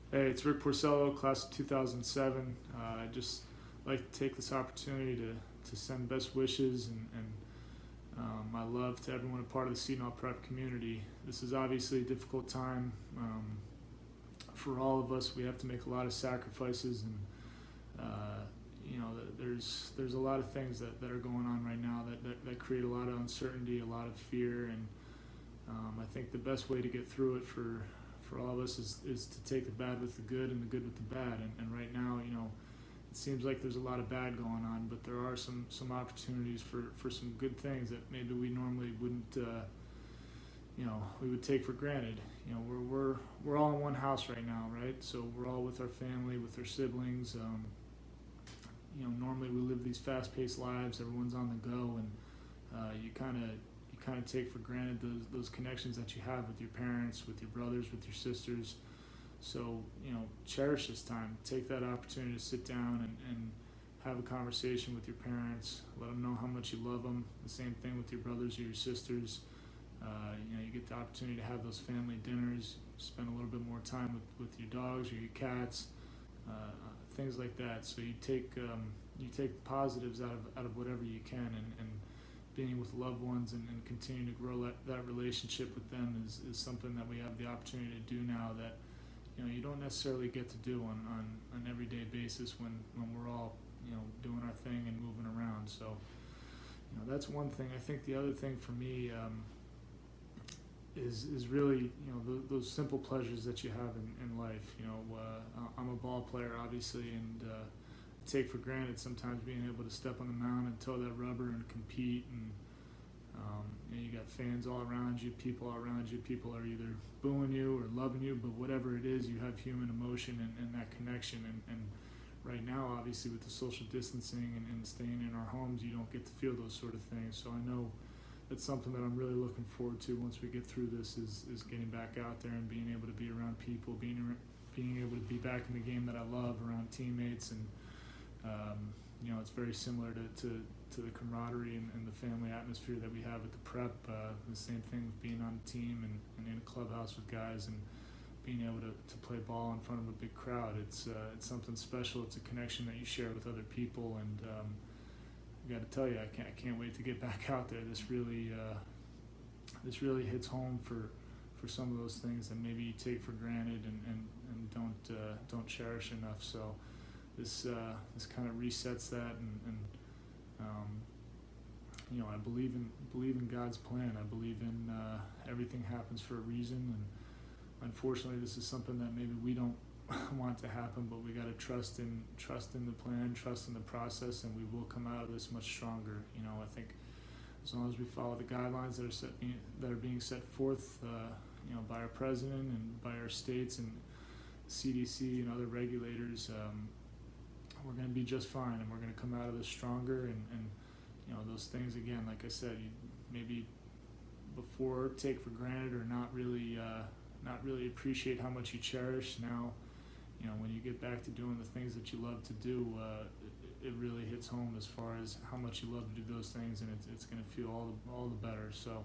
Hey, it's Rick Porcello, class of 2007. I'd just like to take this opportunity to send best wishes and my love to everyone a part of the Seton Prep community. This is obviously a difficult time for all of us. We have to make a lot of sacrifices, and there's a lot of things that are going on right now that create a lot of uncertainty, a lot of fear, and I think the best way to get through it for all of us is to take the bad with the good and the good with the bad. And right now, it seems like there's a lot of bad going on, but there are some opportunities for some good things that maybe we normally wouldn't, we would take for granted. We're all in one house right now, right? So we're all with our family, with our siblings. Normally we live these fast-paced lives. Everyone's on the go, and you kind of take for granted those connections that you have with your parents, with your brothers, with your sisters. So cherish this time. Take that opportunity to sit down and have a conversation with your parents. Let them know how much you love them. The same thing with your brothers or your sisters. You get the opportunity to have those family dinners. Spend a little bit more time with your dogs or your cats, things like that. So you take the positives out of whatever you can, and being with loved ones and continuing to grow that relationship with them is something that we have the opportunity to do now that you don't necessarily get to do on an everyday basis when we're all doing our thing and moving around. So that's one thing. I think the other thing for me is really those simple pleasures that you have in life. I'm a ball player, obviously, and take for granted sometimes being able to step on the mound and toe that rubber and compete, and you got fans all around you, people all around you. People are either booing you or loving you, but whatever it is, you have human emotion and that connection. And right now, obviously, with the social distancing and staying in our homes, you don't get to feel those sort of things. So I know that's something that I'm really looking forward to once we get through this is getting back out there and being able to be around people, being able to be back in the game that I love, around teammates. And it's very similar to the camaraderie and the family atmosphere that we have at the prep. The same thing with being on a team and in a clubhouse with guys and being able to play ball in front of a big crowd. It's something special. It's a connection that you share with other people, and I got to tell you, I can't wait to get back out there. This really hits home for some of those things that maybe you take for granted and don't cherish enough. So this kind of resets that, and I believe in God's plan. I believe in everything happens for a reason, and unfortunately, this is something that maybe we don't want to happen, but we got to trust in the plan, trust in the process, and we will come out of this much stronger. I think as long as we follow the guidelines that are being set forth, by our president and by our states and CDC and other regulators, we're going to be just fine, and we're going to come out of this stronger. And those things, again, like I said, you maybe before take for granted or not really appreciate how much you cherish. Now, when you get back to doing the things that you love to do, it really hits home as far as how much you love to do those things, and it's going to feel all the better. So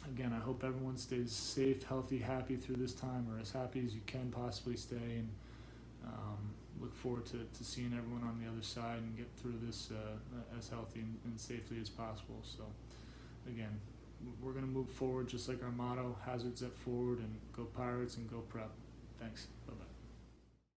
again, I hope everyone stays safe, healthy, happy through this time, or as happy as you can possibly stay, and look forward to seeing everyone on the other side and get through this as healthy and safely as possible. So again, we're going to move forward just like our motto, hazards at forward, and go Pirates and go Prep. Thanks. Bye-bye.